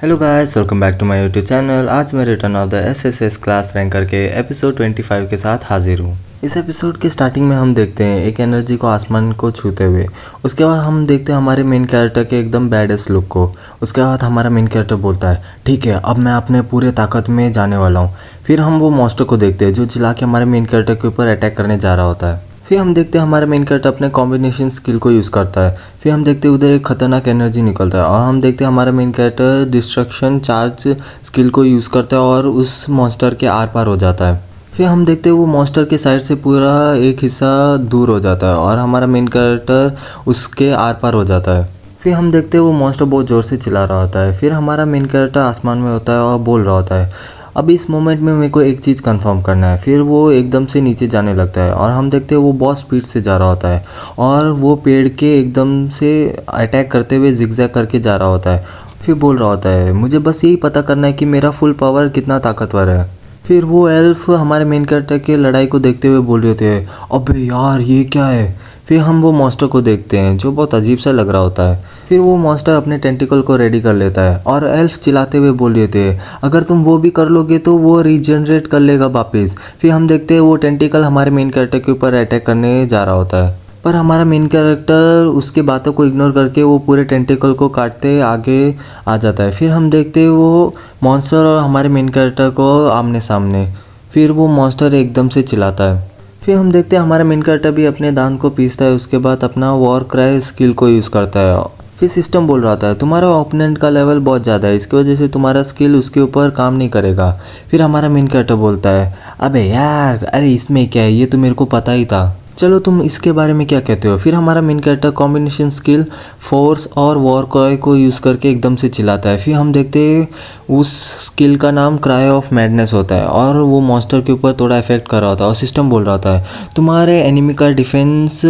Hello guys, welcome back to my YouTube channel. आज मैं return of the SSS class ranker के episode 25 के साथ हाजिर हूँ। इस एपिसोड के स्टार्टिंग में हम देखते हैं एक एनर्जी को आसमान को छूते हुए। उसके बाद हम देखते हैं हमारे मेन कैरेक्टर के एकदम बैडेस्ट लुक को। उसके बाद हमारा मेन कैरेक्टर बोलता है, ठीक है अब मैं अपने पूरे ताकत में जाने वाला हूँ। फिर हम वो मॉन्स्टर को देखते हैं जो चिल्ला के हमारे मेन कैरेक्टर के ऊपर अटैक करने जा रहा होता है। फिर हम देखते हैं हमारा मेन कैरेक्टर अपने कॉम्बिनेशन स्किल को यूज़ करता है। फिर हम देखते हैं उधर एक खतरनाक एनर्जी निकलता है और हम देखते हैं हमारा main character destruction charge skill को यूज़ करता है और उस मॉन्स्टर के आर पार हो जाता है। फिर हम देखते हैं वो मॉन्स्टर के साइड से पूरा एक हिस्सा दूर हो जाता है और हमारा मेन कैरेक्टर उसके आर पार हो जाता है। फिर हम देखते हैं वो मॉन्स्टर बहुत ज़ोर से चिल्ला रहा होता है। फिर हमारा मेन कैरेक्टर आसमान में होता है और बोल रहा होता है, अब इस मोमेंट में मेरे को एक चीज़ कंफर्म करना है। फिर वो एकदम से नीचे जाने लगता है और हम देखते हैं वो बहुत स्पीड से जा रहा होता है और वो पेड़ के एकदम से अटैक करते हुए जिगजैग करके जा रहा होता है। फिर बोल रहा होता है, मुझे बस यही पता करना है कि मेरा फुल पावर कितना ताकतवर है। फिर वो एल्फ हमारे मेन कैरेक्टर के लड़ाई को देखते हुए बोल रहे थे, अबे यार ये क्या है। फिर हम वो मॉन्स्टर को देखते हैं जो बहुत अजीब सा लग रहा होता है। फिर वो मॉन्स्टर अपने टेंटिकल को रेडी कर लेता है और एल्फ चिल्लाते हुए बोल रहे थे, अगर तुम वो भी कर लोगे तो वो रीजनरेट कर लेगा वापस। फिर हम देखते हैं वो टेंटिकल हमारे मेन कैरेक्टर के ऊपर अटैक करने जा रहा होता है, पर हमारा मेन कैरेक्टर उसकी बातों को इग्नोर करके वो पूरे टेंटिकल को काटते आगे आ जाता है। फिर हम देखते हैं वो मॉन्स्टर और हमारे मेन कैरेक्टर को आमने सामने। फिर वो मॉन्स्टर एकदम से चिल्लाता है। फिर हम देखते हैं हमारा मेन कैरेक्टर भी अपने दांत को पीसता है। उसके बाद अपना वॉर क्राई स्किल को यूज़ करता है। फिर सिस्टम बोल रहा था, तुम्हारा ओपोनेंट का लेवल बहुत ज़्यादा है, इसकी वजह से तुम्हारा स्किल उसके ऊपर काम नहीं करेगा। फिर हमारा मेन कैरेक्टर बोलता है, अबे यार अरे इसमें क्या है, ये तो मेरे को पता ही था, चलो तुम इसके बारे में क्या कहते हो। फिर हमारा main character combination skill force और वॉर क्राई को यूज़ करके एकदम से चिल्लाता है। फिर हम देखते हैं उस स्किल का नाम क्राई ऑफ मैडनेस होता है और वो मॉन्स्टर के ऊपर थोड़ा इफेक्ट कर रहा होता है और सिस्टम बोल रहा होता है, तुम्हारे एनिमी का डिफेंस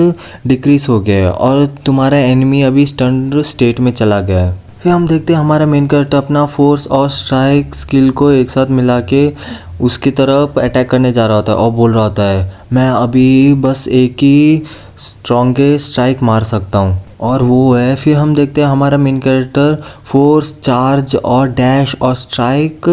डिक्रीज हो गया है और तुम्हारा एनिमी अभी स्टन्ड स्टेट में चला गया है। फिर हम देखते हैं हमारा मेन कैरेक्टर अपना फोर्स और स्ट्राइक स्किल को एक साथ मिला के उसकी तरफ अटैक करने जा रहा होता है और बोल रहा होता है, मैं अभी बस एक ही स्ट्रॉन्गेस्ट स्ट्राइक मार सकता हूँ और वो है। फिर हम देखते हैं हमारा मेन कैरेक्टर फोर्स चार्ज और डैश और स्ट्राइक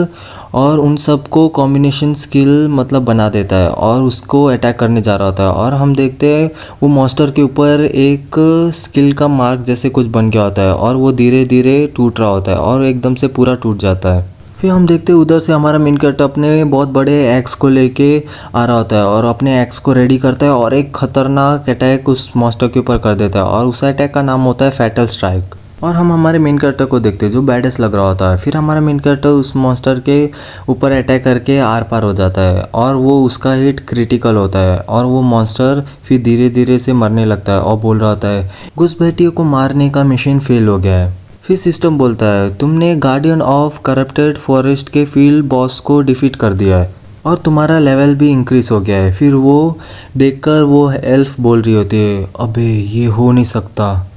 और उन सब को कॉम्बिनेशन स्किल मतलब बना देता है और उसको अटैक करने जा रहा होता है और हम देखते हैं वो मॉन्स्टर के ऊपर एक स्किल का मार्क जैसे कुछ बन गया होता है और वो धीरे धीरे टूट रहा होता है और एकदम से पूरा टूट जाता है। फिर हम देखते हैं उधर से हमारा मेन कैरेक्टर अपने बहुत बड़े एक्स को लेके आ रहा होता है और अपने एक्स को रेडी करता है और एक खतरनाक अटैक उस मॉन्स्टर के ऊपर कर देता है और उस अटैक का नाम होता है फैटल स्ट्राइक। और हम हमारे मेन कैरेक्टर को देखते हैं जो बैडेस्ट लग रहा होता है। फिर हमारा मेन कैरेक्टर उस मॉन्स्टर के ऊपर अटैक करके आर पार हो जाता है और वो उसका हिट क्रिटिकल होता है और वो मॉन्स्टर फिर धीरे धीरे से मरने लगता है और बोल रहा होता है, घुसपैठियों को मारने का मिशन फेल हो गया है। फिर सिस्टम बोलता है, तुमने गार्डियन ऑफ करप्टेड फॉरेस्ट के फील्ड बॉस को डिफीट कर दिया है और तुम्हारा लेवल भी इंक्रीज हो गया है। फिर वो देखकर वो एल्फ बोल रही होती है, अबे ये हो नहीं सकता,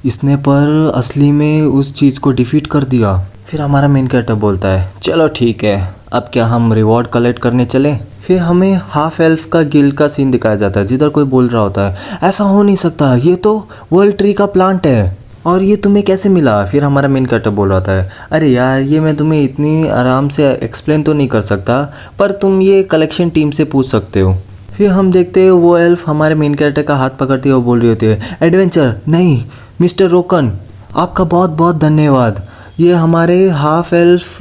इसने पर असली में उस चीज़ को डिफीट कर दिया। फिर हमारा मेन कैरेक्टर बोलता है, चलो ठीक है अब क्या हम रिवॉर्ड कलेक्ट करने चले। फिर हमें हाफ एल्फ का गिल्ड का सीन दिखाया जाता है जिधर कोई बोल रहा होता है, ऐसा हो नहीं सकता, ये तो वर्ल्ड ट्री का प्लांट है और ये तुम्हें कैसे मिला। फिर हमारा मेन कैरेक्टर बोल रहा था, अरे यार ये मैं तुम्हें इतनी आराम से एक्सप्लेन तो नहीं कर सकता, पर तुम ये कलेक्शन टीम से पूछ सकते हो। फिर हम देखते हैं वो एल्फ हमारे मेन कैरेक्टर का हाथ पकड़ती है और बोल रही होती है, एडवेंचर नहीं मिस्टर रोकन, आपका बहुत बहुत धन्यवाद, ये हमारे हाफ एल्फ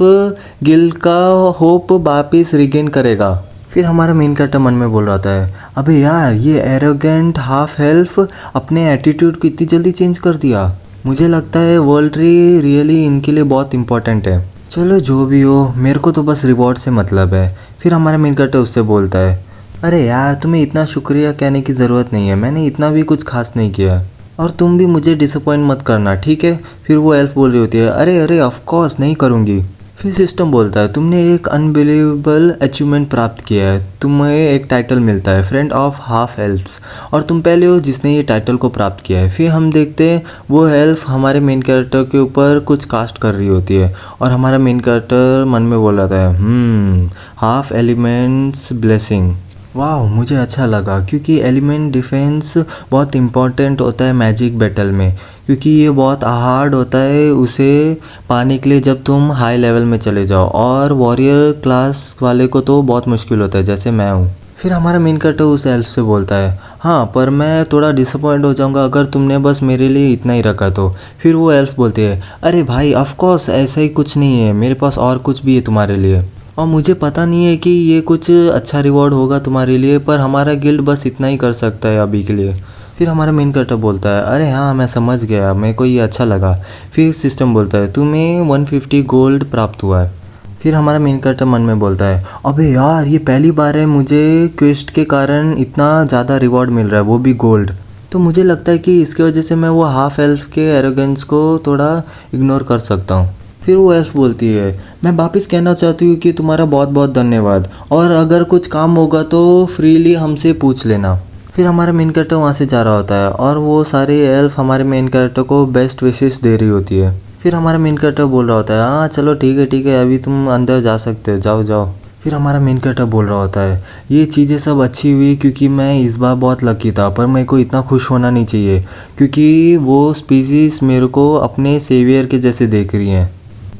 गिल्ड का होप वापिस रिगेन करेगा। फिर हमारा मेन कैरेक्टर मन में बोल रहा था, अबे यार ये एरोगेंट हाफ एल्फ अपने एटीट्यूड को इतनी जल्दी चेंज कर दिया, मुझे लगता है वर्ल्ड ट्री रियली इनके लिए बहुत इंपॉर्टेंट है। चलो जो भी हो, मेरे को तो बस रिवॉर्ड से मतलब है। फिर हमारा मेन कैरेक्टर उससे बोलता है, अरे यार तुम्हें इतना शुक्रिया कहने की ज़रूरत नहीं है, मैंने इतना भी कुछ खास नहीं किया और तुम भी मुझे डिसअपॉइंट मत करना, ठीक है। फिर वो एल्फ बोल रही होती है, अरे अरे ऑफ कोर्स नहीं करूँगी। फिर सिस्टम बोलता है, तुमने एक अनबिलीवेबल अचीवमेंट प्राप्त किया है, तुम्हें एक टाइटल मिलता है फ्रेंड ऑफ हाफ एल्फ्स और तुम पहले हो जिसने ये टाइटल को प्राप्त किया है। फिर हम देखते हैं वो एल्फ हमारे मेन कैरेक्टर के ऊपर कुछ कास्ट कर रही होती है और हमारा मेन कैरेक्टर मन में बोल रहा था, हाफ एलिमेंट्स ब्लेसिंग। वाह, मुझे अच्छा लगा क्योंकि एलिमेंट डिफेंस बहुत इम्पोर्टेंट होता है मैजिक बैटल में, क्योंकि ये बहुत हार्ड होता है उसे पाने के लिए जब तुम हाई लेवल में चले जाओ, और वॉरियर क्लास वाले को तो बहुत मुश्किल होता है जैसे मैं हूँ। फिर हमारा मेन कैरेक्टर उस एल्फ से बोलता है, हाँ पर मैं थोड़ा डिसअपॉइंट हो जाऊंगा अगर तुमने बस मेरे लिए इतना ही रखा तो। फिर वो एल्फ बोलती है, अरे भाई ऑफ कोर्स ऐसा ही कुछ नहीं है, मेरे पास और कुछ भी है तुम्हारे लिए, और मुझे पता नहीं है कि ये कुछ अच्छा रिवॉर्ड होगा तुम्हारे लिए, पर हमारा गिल्ड बस इतना ही कर सकता है अभी के लिए। फिर हमारा मेन कैरेक्टर बोलता है, अरे हाँ मैं समझ गया, मेरे को ये अच्छा लगा। फिर सिस्टम बोलता है, तुम्हें 150 गोल्ड प्राप्त हुआ है। फिर हमारा मेन कैरेक्टर मन में बोलता है, अबे यार ये पहली बार है मुझे क्वेस्ट के कारण इतना ज़्यादा रिवॉर्ड मिल रहा है, वो भी गोल्ड। तो मुझे लगता है कि इसकी वजह से मैं वो हाफ एल्फ के एरोगेंस को थोड़ा इग्नोर कर सकता हूँ। फिर वो एल्फ बोलती है, मैं वापस कहना चाहती हूँ कि तुम्हारा बहुत बहुत धन्यवाद, और अगर कुछ काम होगा तो फ्रीली हमसे पूछ लेना। फिर हमारा मेन कैरेक्टर वहाँ से जा रहा होता है और वो सारे एल्फ हमारे मेन कैरेक्टर को बेस्ट विशेस दे रही होती है। फिर हमारा मेन कैरेक्टर बोल रहा होता है, हाँ चलो ठीक है अभी तुम अंदर जा सकते हो, जाओ जाओ। फिर हमारा मेन कैरेक्टर बोल रहा होता है, ये चीज़ें सब अच्छी हुई क्योंकि मैं इस बार बहुत लकी था, पर मेरे को इतना खुश होना नहीं चाहिए क्योंकि वो स्पीसीज़ मेरे को अपने सेवियर के जैसे देख रही हैं।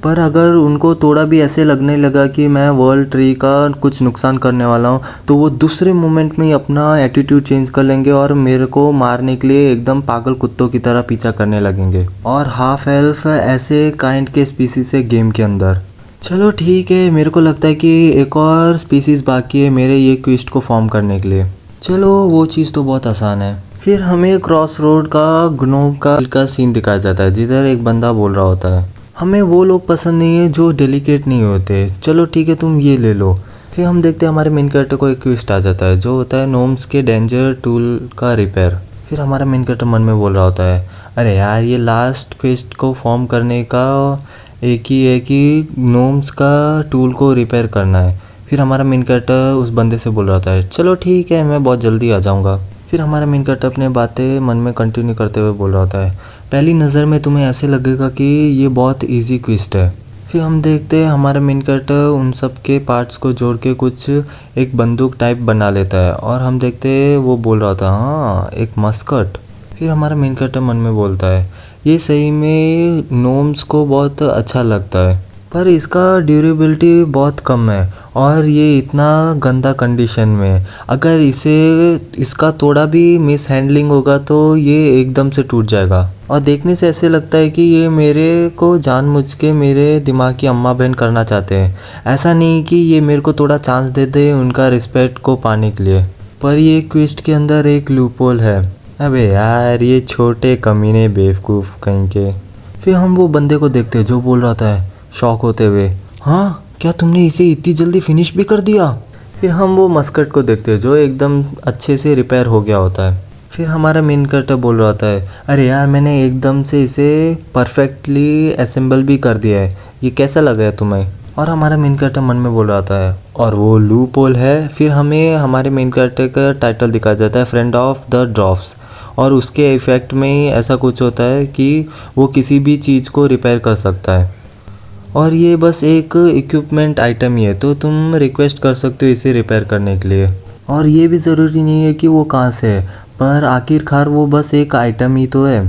पर अगर उनको थोड़ा भी ऐसे लगने लगा कि मैं वर्ल्ड ट्री का कुछ नुकसान करने वाला हूँ, तो वो दूसरे मोमेंट में ही अपना एटीट्यूड चेंज कर लेंगे और मेरे को मारने के लिए एकदम पागल कुत्तों की तरह पीछा करने लगेंगे। और हाफ एल्फ ऐसे काइंड के स्पीसीज है गेम के अंदर। चलो ठीक है, मेरे को लगता है कि एक और स्पीसीज बाकी है मेरे ये क्विस्ट को फॉर्म करने के लिए। चलो वो चीज़ तो बहुत आसान है। फिर हमें क्रॉस रोड का ग्नोम का सीन दिखाया जाता है जिधर एक बंदा बोल रहा होता है, हमें वो लोग पसंद नहीं है जो डेलिकेट नहीं होते, चलो ठीक है तुम ये ले लो। फिर हम देखते हैं हमारे मेन कैरेक्टर को एक क्वेस्ट आ जाता है जो होता है नोम्स के डेंजर टूल का रिपेयर। फिर हमारा मेन कैरेक्टर मन में बोल रहा होता है, अरे यार ये लास्ट क्वेस्ट को फॉर्म करने का एक ही है कि नोम्स का टूल को रिपेयर करना है। फिर हमारा मेन कैरेक्टर उस बंदे से बोल रहा होता है, चलो ठीक है मैं बहुत जल्दी आ जाऊँगा। फिर हमारा मेन कैरेक्टर अपने बातें मन में कंटिन्यू करते हुए बोल रहा होता है, पहली नज़र में तुम्हें ऐसे लगेगा कि ये बहुत इजी क्विस्ट है। फिर हम देखते हैं हमारा मेन कैरेक्टर उन सब के पार्ट्स को जोड़ के कुछ एक बंदूक टाइप बना लेता है, और हम देखते हैं वो बोल रहा था, हाँ एक मस्कट। फिर हमारा मेन कैरेक्टर मन में बोलता है, ये सही में नोम्स को बहुत अच्छा लगता है, पर इसका ड्यूरेबिलिटी बहुत कम है और ये इतना गंदा कंडीशन में, अगर इसका थोड़ा भी मिस हैंडलिंग होगा तो ये एकदम से टूट जाएगा। और देखने से ऐसे लगता है कि ये मेरे को जानबूझ के मेरे दिमाग की अम्मा बहन करना चाहते हैं, ऐसा नहीं कि ये मेरे को थोड़ा चांस दे दे उनका रिस्पेक्ट को पाने के लिए। पर ये क्विस्ट के अंदर एक लूपहोल है। अबे यार ये छोटे कमीने बेवकूफ़ कहीं के। फिर हम वो बंदे को देखते हैं जो बोल रहा था शॉक होते हुए, हाँ क्या तुमने इसे इतनी जल्दी फिनिश भी कर दिया। फिर हम वो मस्कट को देखते हैं जो एकदम अच्छे से रिपेयर हो गया होता है। फिर हमारा मेन कैरेक्टर बोल रहा होता है, अरे यार मैंने एकदम से इसे परफेक्टली असेंबल भी कर दिया है, ये कैसा लगा है तुम्हें। और हमारा मेन कैरेक्टर मन में बोल रहा होता है, और वो लूप होल है। फिर हमें हमारे मेन कैरेक्टर का टाइटल दिखाया जाता है फ्रेंड ऑफ द ड्रॉफ्स, और उसके इफ़ेक्ट में ही ऐसा कुछ होता है कि वो किसी भी चीज़ को रिपेयर कर सकता है, और ये बस एक इक्विपमेंट आइटम ही है, तो तुम रिक्वेस्ट कर सकते हो इसे रिपेयर करने के लिए। और ये भी ज़रूरी नहीं है कि वो कहाँ से है, पर आखिरकार वो बस एक आइटम ही तो है,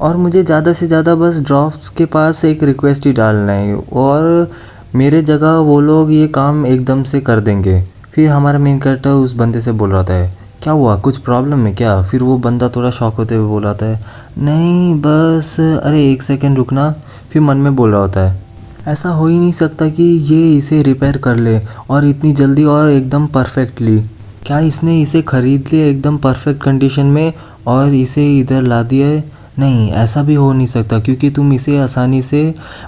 और मुझे ज़्यादा से ज़्यादा बस ड्रॉप्स के पास एक रिक्वेस्ट ही डालना है और मेरे जगह वो लोग ये काम एकदम से कर देंगे। फिर हमारा मेन कैरेक्टर उस बंदे से बोल रहा था, क्या हुआ कुछ प्रॉब्लम है क्या। फिर वो बंदा थोड़ा शॉक होते हुए बोल रहा था, नहीं बस अरे एक सेकेंड रुकना। फिर मन में बोल रहा होता है, ऐसा हो ही नहीं सकता कि ये इसे रिपेयर कर ले और इतनी जल्दी और एकदम परफेक्टली। क्या इसने इसे ख़रीद लिया एकदम परफेक्ट कंडीशन में और इसे इधर ला दिया है। नहीं ऐसा भी हो नहीं सकता क्योंकि तुम इसे आसानी से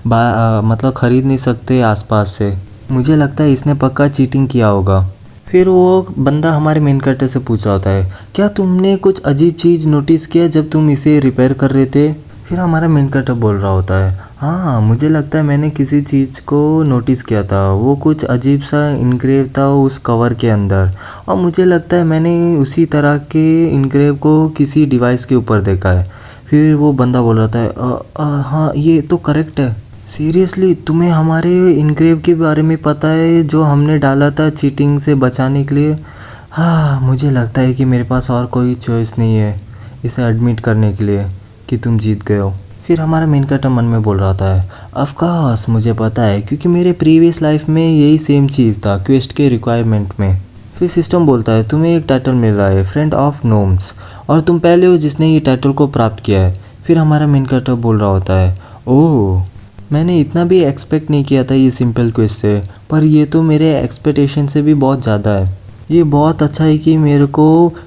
मतलब ख़रीद नहीं सकते आसपास से। मुझे लगता है इसने पक्का चीटिंग किया होगा। फिर वो बंदा हमारे मेन कैरेक्टर से पूछ रहा होता है, क्या तुमने कुछ अजीब चीज़ नोटिस किया जब तुम इसे रिपेयर कर रहे थे। फिर हमारा मेन कैरेक्टर बोल रहा होता है, हाँ मुझे लगता है मैंने किसी चीज़ को नोटिस किया था, वो कुछ अजीब सा इनग्रेव था उस कवर के अंदर, और मुझे लगता है मैंने उसी तरह के इनग्रेव को किसी डिवाइस के ऊपर देखा है। फिर वो बंदा बोल रहा था, हाँ ये तो करेक्ट है। सीरियसली तुम्हें हमारे इनग्रेव के बारे में पता है जो हमने डाला था चीटिंग से बचाने के लिए। हाँ, मुझे लगता है कि मेरे पास और कोई चॉइस नहीं है इसे एडमिट करने के लिए कि तुम जीत गए हो। फिर हमारा मेन कैरेक्टर मन में बोल रहा था, ऑफ कोर्स मुझे पता है क्योंकि मेरे प्रीवियस लाइफ में यही सेम चीज़ था क्वेस्ट के रिक्वायरमेंट में। फिर सिस्टम बोलता है, तुम्हें एक टाइटल मिल रहा है फ्रेंड ऑफ नोम्स और तुम पहले हो जिसने ये टाइटल को प्राप्त किया है। फिर हमारा मेन कैरेक्टर बोल रहा होता है, ओह मैंने इतना भी एक्सपेक्ट नहीं किया था ये सिंपल क्वेस्ट से, पर ये तो मेरे एक्सपेक्टेशन से भी बहुत ज़्यादा है। ये बहुत अच्छा है कि मेरे को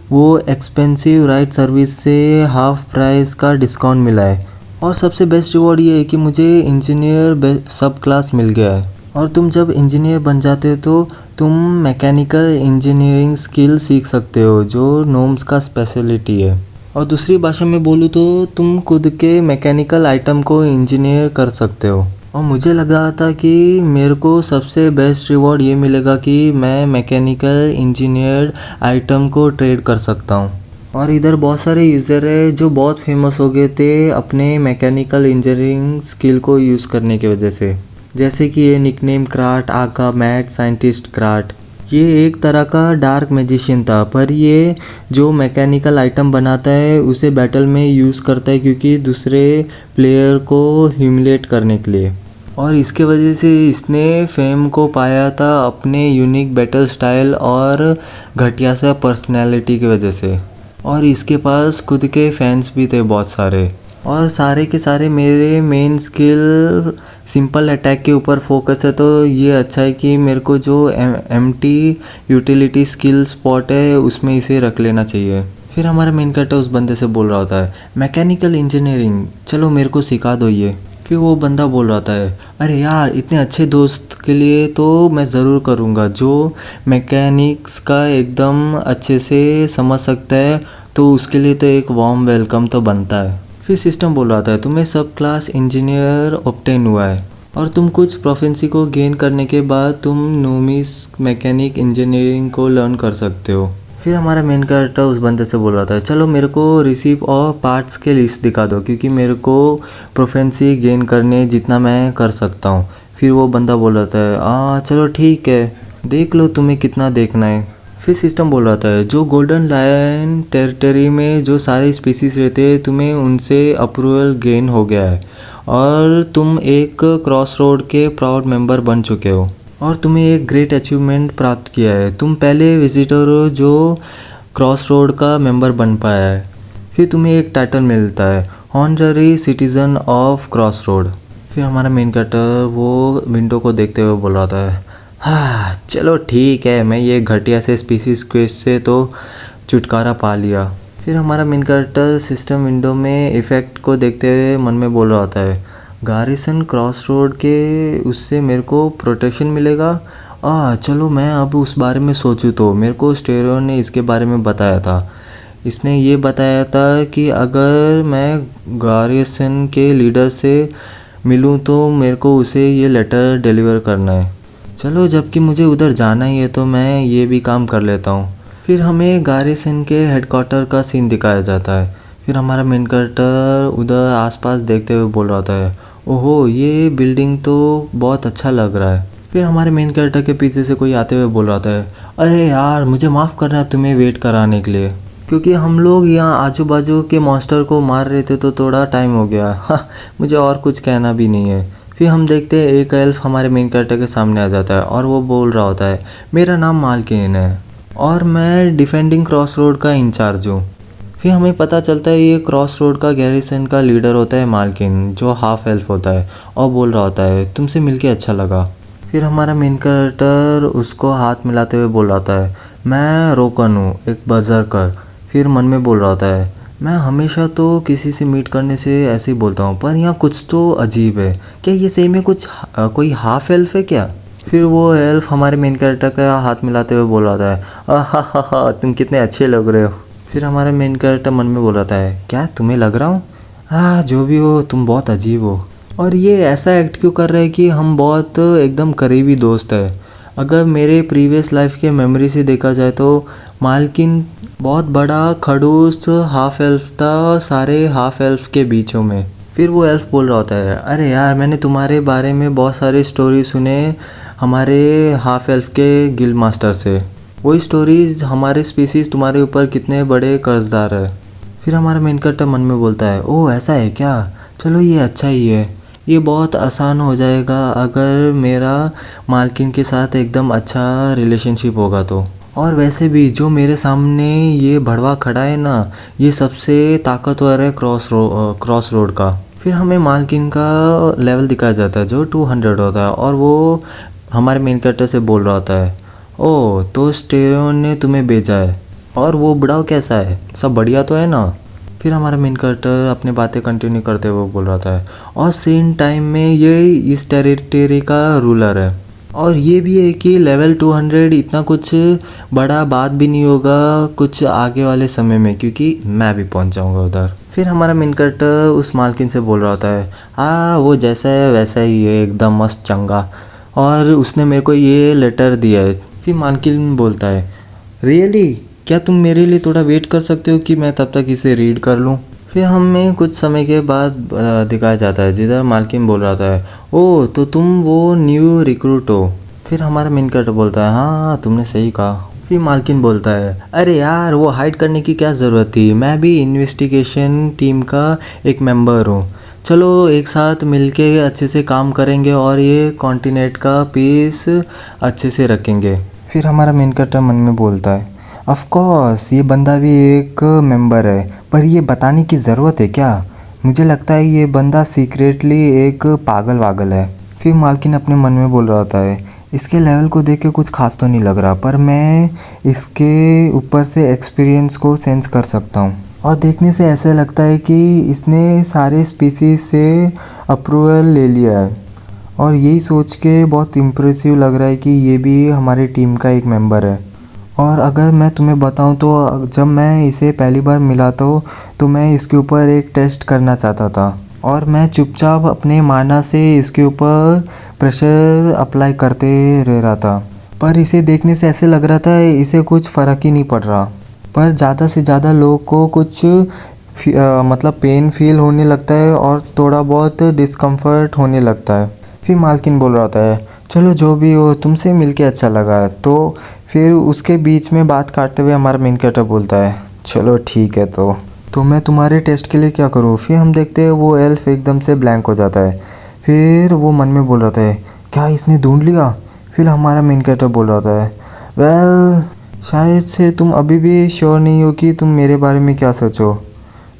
वो एक्सपेंसिव राइड सर्विस से हाफ प्राइस का डिस्काउंट मिला है और सबसे बेस्ट रिवॉर्ड ये है कि मुझे इंजीनियर सब क्लास मिल गया है। और तुम जब इंजीनियर बन जाते हो तो तुम मैकेनिकल इंजीनियरिंग स्किल सीख सकते हो जो नोम्स का स्पेशलिटी है। और दूसरी भाषा में बोलूँ तो तुम खुद के मैकेनिकल आइटम को इंजीनियर कर सकते हो। और मुझे लगा था कि मेरे को सबसे बेस्ट रिवॉर्ड ये मिलेगा कि मैं मैकेनिकल इंजीनियर्ड आइटम को ट्रेड कर सकता हूँ। और इधर बहुत सारे यूज़र है जो बहुत फेमस हो गए थे अपने मैकेनिकल इंजीनियरिंग स्किल को यूज़ करने की वजह से, जैसे कि ये निकनेम क्राट, आका, मैड साइंटिस्ट क्राट। ये एक तरह का डार्क मैजिशियन था, पर ये जो मैकेनिकल आइटम बनाता है उसे बैटल में यूज़ करता है क्योंकि दूसरे प्लेयर को ह्यूमिलेट करने के लिए। और इसके वजह से इसने फेम को पाया था अपने यूनिक बैटल स्टाइल और घटिया सा पर्सनैलिटी की वजह से। और इसके पास खुद के फैंस भी थे बहुत सारे। और सारे के सारे मेरे मेन स्किल सिंपल अटैक के ऊपर फोकस है, तो ये अच्छा है कि मेरे को जो एमटी यूटिलिटी स्किल स्पॉट है उसमें इसे रख लेना चाहिए। फिर हमारा मेन कैरेक्टर उस बंदे से बोल रहा होता है, मैकेनिकल इंजीनियरिंग चलो मेरे को सिखा दो ये। फिर वो बंदा बोल रहा था, अरे यार इतने अच्छे दोस्त के लिए तो मैं ज़रूर करूँगा जो मैकेनिक्स का एकदम अच्छे से समझ सकता है, तो उसके लिए तो एक वार्म वेलकम तो बनता है। फिर सिस्टम बोल रहा था, तुम्हें सब क्लास इंजीनियर ऑब्टेन हुआ है और तुम कुछ प्रोफेंसी को गेन करने के बाद तुम नोमिस मैकेनिक इंजीनियरिंग को लर्न कर सकते हो। फिर हमारा मेन कैरेक्टर उस बंदे से बोल रहा था, चलो मेरे को रिसीव और पार्ट्स के लिस्ट दिखा दो क्योंकि मेरे को प्रोफेंसी गेन करने जितना मैं कर सकता हूँ। फिर वो बंदा बोल रहा था, चलो ठीक है देख लो तुम्हें कितना देखना है। फिर सिस्टम बोल रहा था, जो गोल्डन लायन टेरिटरी में जो सारे स्पीसीज रहते हैं तुम्हें उनसे अप्रूवल गेन हो गया है और तुम एक क्रॉस रोड के प्राउड मेंबर बन चुके हो और तुम्हें एक ग्रेट अचीवमेंट प्राप्त किया है। तुम पहले विजिटर हो जो क्रॉस रोड का मेंबर बन पाया है। फिर तुम्हें एक टाइटल मिलता है, honorary citizen of cross road. फिर हमारा मेन कैरेक्टर वो विंडो को देखते हुए बोल रहा था, हाँ चलो ठीक है मैं ये घटिया से स्पीसीज क्वेस्ट से तो छुटकारा पा लिया। फिर हमारा मेन कैरेक्टर सिस्टम विंडो में इफ़ेक्ट को देखते हुए मन में बोल रहा होता है, गारिसन क्रॉस रोड के उससे मेरे को प्रोटेक्शन मिलेगा। चलो मैं अब उस बारे में सोचूं तो मेरे को स्टेरो ने इसके बारे में बताया था। इसने ये बताया था कि अगर मैं गारिसन के लीडर से मिलूं तो मेरे को उसे ये लेटर डिलीवर करना है। चलो जबकि मुझे उधर जाना ही है तो मैं ये भी काम कर लेता हूँ। फिर हमें गारिसन के हेडक्वार्टर का सीन दिखाया जाता है। फिर हमारा मेन कैरेक्टर उधर आसपास देखते हुए बोल रहा होता है, ओहो ये बिल्डिंग तो बहुत अच्छा लग रहा है। फिर हमारे मेन कैरेक्टर के पीछे से कोई आते हुए बोल रहा था, अरे यार मुझे माफ़ करना है तुम्हें वेट कराने के लिए, क्योंकि हम लोग यहाँ आजू बाजू के मॉन्स्टर को मार रहे थे तो थोड़ा टाइम हो गया। मुझे और कुछ कहना भी नहीं है। फिर हम देखते हैं एक एल्फ हमारे मेन कैरेक्टर के सामने आ जाता है और वो बोल रहा होता है, मेरा नाम मालकिन है और मैं डिफेंडिंग क्रॉस रोड का इंचार्ज हूँ। फिर हमें पता चलता है ये क्रॉस रोड का गैरिसन का लीडर होता है मालकिन, जो हाफ एल्फ होता है और बोल रहा होता है, तुमसे मिलके अच्छा लगा। फिर हमारा मेन कैरेक्टर उसको हाथ मिलाते हुए बोल रहा होता है, मैं रोकन हूँ एक बजरकर। फिर मन में बोल रहा होता है, मैं हमेशा तो किसी से मीट करने से ऐसे ही बोलता हूँ, पर यहाँ कुछ तो अजीब है, क्या ये सही में कुछ कोई हाफ एल्फ है क्या। फिर वो एल्फ हमारे मेन कैरेक्टर का हाथ मिलाते हुए बोल रहा था, हा तुम कितने अच्छे लग रहे हो। फिर हमारा मेन कैरेक्टर मन में बोल रहा है, क्या तुम्हें लग रहा हूँ, जो भी हो तुम बहुत अजीब हो और ये ऐसा एक्ट क्यों कर रहे हैं कि हम बहुत एकदम करीबी दोस्त है। अगर मेरे प्रीवियस लाइफ के मेमोरी से देखा जाए तो मालकिन बहुत बड़ा खड़ूस हाफ एल्फ था सारे हाफ एल्फ के बीचों में। फिर वो एल्फ बोल रहा होता है, अरे यार मैंने तुम्हारे बारे में बहुत सारे स्टोरी सुने हमारे हाफ एल्फ के गिल्ड मास्टर से। वही स्टोरी हमारे स्पीसीज तुम्हारे ऊपर कितने बड़े कर्जदार है। फिर हमारा मेन कैरेक्टर मन में बोलता है, ओह ऐसा है क्या, चलो ये अच्छा ही है, ये बहुत आसान हो जाएगा अगर मेरा मालकिन के साथ एकदम अच्छा रिलेशनशिप होगा तो। और वैसे भी जो मेरे सामने ये भड़वा खड़ा है ना, ये सबसे ताकतवर है क्रॉस रोड का। फिर हमें मालकिन का लेवल दिखाया जाता है जो 200 होता है, और वो हमारे मेन कैरेक्टर से बोल रहा होता है, ओह तो स्टेरोन ने तुम्हें भेजा है, और वो बुढ़ाओ कैसा है, सब बढ़िया तो है ना। फिर हमारा मेन कैरेक्टर अपनी बातें कंटिन्यू करते हुए बोल रहा था, और सेम टाइम में ये इस टेरिटरी का रूलर है, और ये भी है कि लेवल 200 इतना कुछ बड़ा बात भी नहीं होगा कुछ आगे वाले समय में, क्योंकि मैं भी पहुंच जाऊंगा उधर। फिर हमारा मेन कैरेक्टर उस मालकिन से बोल रहा होता है, हाँ वो जैसा है वैसा ही है, एकदम मस्त चंगा, और उसने मेरे को ये लेटर दिया है। फिर मालकिन बोलता है, रियली, क्या तुम मेरे लिए थोड़ा वेट कर सकते हो कि मैं तब तक इसे रीड कर लूँ। फिर हमें कुछ समय के बाद दिखाया जाता है जिधर मालकिन बोल रहा था, ओह तो तुम वो न्यू रिक्रूट हो। फिर हमारा मेन कैरेक्टर बोलता है, हाँ तुमने सही कहा। फिर मालकिन बोलता है, अरे यार वो हाइड करने की क्या ज़रूरत थी, मैं भी इन्वेस्टिगेशन टीम का एक मेंबर हूँ, चलो एक साथ मिलके अच्छे से काम करेंगे और ये कॉन्टिनेंट का पीस अच्छे से रखेंगे। फिर हमारा मेन कैरेक्टर मन में बोलता है, ऑफ कोर्स ये बंदा भी एक मेंबर है, पर ये बताने की ज़रूरत है क्या, मुझे लगता है ये बंदा सीक्रेटली एक पागल वागल है। फिर मालकिन अपने मन में बोल रहा होता है, इसके लेवल को देख के कुछ खास तो नहीं लग रहा, पर मैं इसके ऊपर से एक्सपीरियंस को सेंस कर सकता हूँ, और देखने से ऐसा लगता है कि इसने सारे स्पीसीज से अप्रूवल ले लिया है, और यही सोच के बहुत इम्प्रेसिव लग रहा है कि ये भी हमारी टीम का एक मेंबर है। और अगर मैं तुम्हें बताऊं तो जब मैं इसे पहली बार मिला तो मैं इसके ऊपर एक टेस्ट करना चाहता था, और मैं चुपचाप अपने माना से इसके ऊपर प्रेशर अप्लाई करते रह रहा था, पर इसे देखने से ऐसे लग रहा था इसे कुछ फ़र्क ही नहीं पड़ रहा, पर ज़्यादा से ज़्यादा लोगों को कुछ मतलब पेन फील होने लगता है और थोड़ा बहुत डिस्कम्फर्ट होने लगता है। फिर मालकिन बोल रहा था, चलो जो भी हो तुमसे मिलके अच्छा लगा। तो फिर उसके बीच में बात काटते हुए हमारा मेन कैरेक्टर बोलता है, चलो ठीक है तो मैं तुम्हारे टेस्ट के लिए क्या करूँ। फिर हम देखते हैं वो एल्फ एकदम से ब्लैंक हो जाता है। फिर वो मन में बोल रहा था, क्या इसने ढूंढ लिया। फिर हमारा मेन कैरेक्टर बोल रहा था, वेल शायद से तुम अभी भी श्योर नहीं हो कि तुम मेरे बारे में क्या सोचो,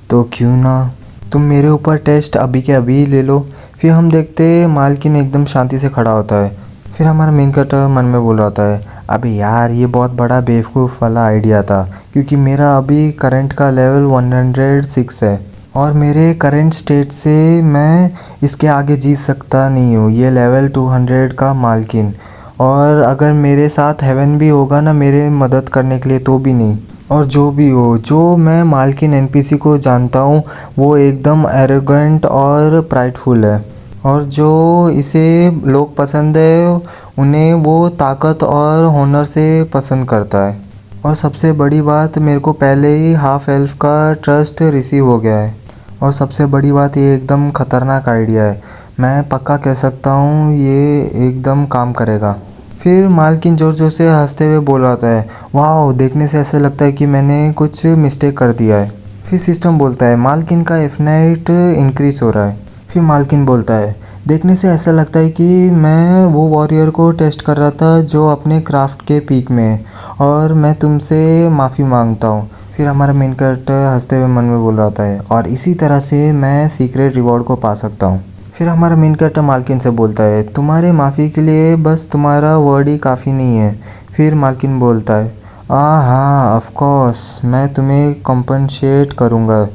तो क्यों ना तुम मेरे ऊपर टेस्ट अभी के अभी ले लो। फिर हम देखते मालकिन एकदम शांति से खड़ा होता है। फिर हमारा मेन कैरेक्टर मन में बोल रहा होता है, अबे यार ये बहुत बड़ा बेवकूफ़ वाला आइडिया था, क्योंकि मेरा अभी करंट का लेवल 106 है, और मेरे करंट स्टेट से मैं इसके आगे जीत सकता नहीं हूँ ये लेवल 200 का मालकिन। और अगर मेरे साथ हेवन भी होगा ना मेरे मदद करने के लिए तो भी नहीं। और जो भी हो, जो मैं मालकिन एनपीसी को जानता हूँ वो एकदम एरोगेंट और प्राइडफुल है, और जो इसे लोग पसंद है उन्हें वो ताकत और होनर से पसंद करता है। और सबसे बड़ी बात, मेरे को पहले ही हाफ एल्फ का ट्रस्ट रिसीव हो गया है, और सबसे बड़ी बात ये एकदम ख़तरनाक आइडिया है, मैं पक्का कह सकता हूँ ये एकदम काम करेगा। फिर मालकिन जोर जोर से हंसते हुए बोल रहा था, वाह देखने से ऐसा लगता है कि मैंने कुछ मिस्टेक कर दिया है। फिर सिस्टम बोलता है, मालकिन का एफनाइट इंक्रीज हो रहा है। फिर मालकिन बोलता है, देखने से ऐसा लगता है कि मैं वो वॉरियर को टेस्ट कर रहा था जो अपने क्राफ्ट के पीक में है, और मैं तुमसे माफ़ी मांगता हूँ। फिर हमारा मेन कैरेक्टर हंसते हुए मन में बोल रहा था, और इसी तरह से मैं सीक्रेट रिवॉर्ड को पा सकता हूँ। फिर हमारा मेन कैरेक्टर मालकिन से बोलता है, तुम्हारे माफ़ी के लिए बस तुम्हारा वर्ड ही काफ़ी नहीं है। फिर मालकिन बोलता है, हाँ ऑफ कोर्स मैं तुम्हें कॉम्पनसेट करूँगा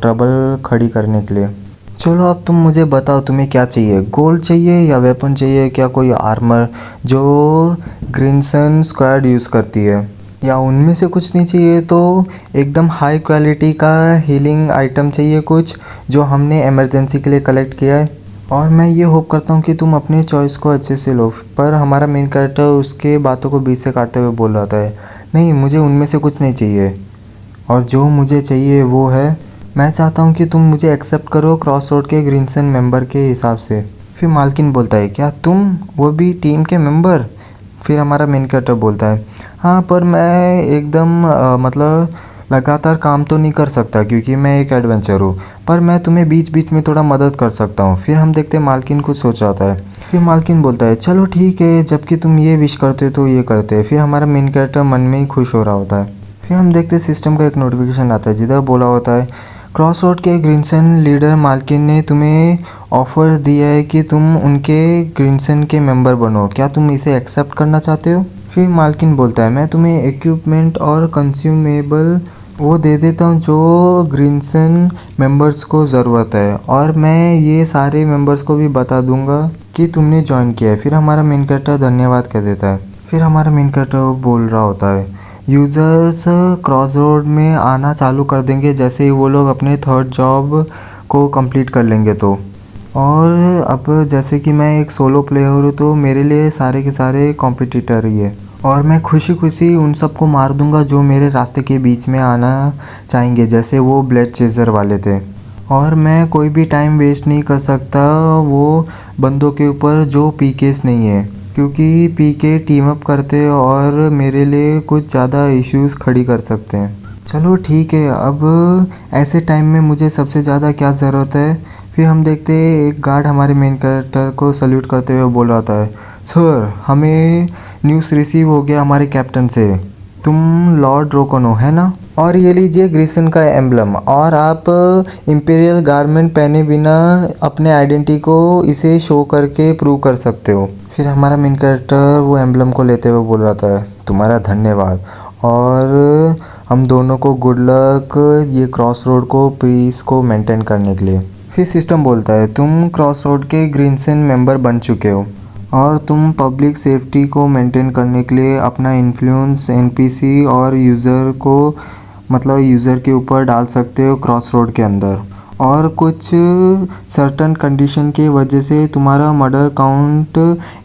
ट्रबल खड़ी करने के लिए। चलो अब तुम मुझे बताओ तुम्हें क्या चाहिए, गोल्ड चाहिए या वेपन चाहिए, क्या कोई आर्मर जो ग्रिनसन स्क्वाड यूज़ करती है, या उनमें से कुछ नहीं चाहिए तो एकदम हाई क्वालिटी का हीलिंग आइटम चाहिए कुछ जो हमने इमरजेंसी के लिए कलेक्ट किया है। और मैं ये होप करता हूँ कि तुम अपने चॉइस को अच्छे से लो। पर हमारा मेन कैरेक्टर उसके बातों को बीच से काटते हुए बोल रहा था, नहीं मुझे उनमें से कुछ नहीं चाहिए, और जो मुझे चाहिए वो है, मैं चाहता हूँ कि तुम मुझे एक्सेप्ट करो क्रॉस रोड के ग्रिनसन मेंबर के हिसाब से। फिर मालकिन बोलता है, क्या तुम वो भी टीम के मेंबर, फिर हमारा मेन कैरेक्टर बोलता है, हाँ पर मैं एकदम मतलब लगातार काम तो नहीं कर सकता क्योंकि मैं एक एडवेंचर हूँ, पर मैं तुम्हें बीच बीच में थोड़ा मदद कर सकता हूँ। फिर हम देखते हैं मालकिन कुछ सोच रहा है। फिर मालकिन बोलता है, चलो ठीक है, जबकि तुम ये विश करते हो तो ये करते हैं। फिर हमारा मेन कैरेक्टर मन में ही खुश हो रहा होता है। फिर हम देखते हैं सिस्टम का एक नोटिफिकेशन आता है जिधर बोला होता है, क्रॉसरोड के ग्रीनसन लीडर मालकिन ने तुम्हें ऑफर दिया है कि तुम उनके ग्रीनसन के मेंबर बनो, क्या तुम इसे एक्सेप्ट करना चाहते हो? फिर मालकिन बोलता है, मैं तुम्हें इक्विपमेंट और कंज्यूमेबल वो दे देता हूँ जो ग्रीनसन मेंबर्स को ज़रूरत है, और मैं ये सारे मेंबर्स को भी बता दूंगा कि तुमने ज्वाइन किया है। फिर हमारा मेन कैरेक्टर धन्यवाद कह देता है। फिर हमारा मेन कैरेक्टर बोल रहा होता है, यूज़र्स क्रॉसरोड में आना चालू कर देंगे जैसे ही वो लोग अपने थर्ड जॉब को कंप्लीट कर लेंगे तो। और अब जैसे कि मैं एक सोलो प्लेयर हूँ तो मेरे लिए सारे के सारे कॉम्पिटिटर ही है, और मैं खुशी खुशी उन सबको मार दूंगा जो मेरे रास्ते के बीच में आना चाहेंगे, जैसे वो ब्लड चेजर वाले थे। और मैं कोई भी टाइम वेस्ट नहीं कर सकता वो बंदों के ऊपर जो पीकेस नहीं है, क्योंकि पीके टीम अप करते हैं और मेरे लिए कुछ ज़्यादा इश्यूज खड़ी कर सकते हैं। चलो ठीक है, अब ऐसे टाइम में मुझे सबसे ज़्यादा क्या ज़रूरत है? फिर हम देखते हैं एक गार्ड हमारे मेन कैरेक्टर को सल्यूट करते हुए बोल रहा है, सर हमें न्यूज़ रिसीव हो गया हमारे कैप्टन से, तुम लॉर्ड रोकोनो है ना? और ये लीजिए ग्रीसन का एम्बलम, और आप इंपीरियल गारमेंट पहने बिना अपने आइडेंटिटी को इसे शो करके प्रूव कर सकते हो। फिर हमारा मेन कैरेक्टर वो एम्बलम को लेते हुए बोल रहा था, तुम्हारा धन्यवाद, और हम दोनों को गुड लक ये क्रॉस रोड को पीस को मेंटेन करने के लिए। फिर सिस्टम बोलता है, तुम क्रॉस रोड के ग्रीनसन मेंबर बन चुके हो और तुम पब्लिक सेफ्टी को मेंटेन करने के लिए अपना इन्फ्लुएंस एनपीसी और यूज़र को मतलब यूज़र के ऊपर डाल सकते हो क्रॉस रोड के अंदर, और कुछ सर्टन कंडीशन के वजह से तुम्हारा मर्डर काउंट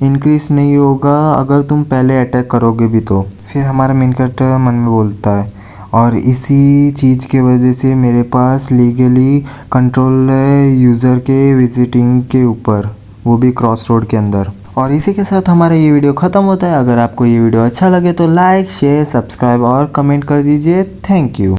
इंक्रीज नहीं होगा अगर तुम पहले अटैक करोगे भी तो। फिर हमारा मेन कैरेक्टर मन में बोलता है, और इसी चीज़ के वजह से मेरे पास लीगली कंट्रोल है यूज़र के विजिटिंग के ऊपर, वो भी क्रॉस रोड के अंदर। और इसी के साथ हमारा ये वीडियो ख़त्म होता है। अगर आपको ये वीडियो अच्छा लगे तो लाइक शेयर सब्सक्राइब और कमेंट कर दीजिए। Thank you.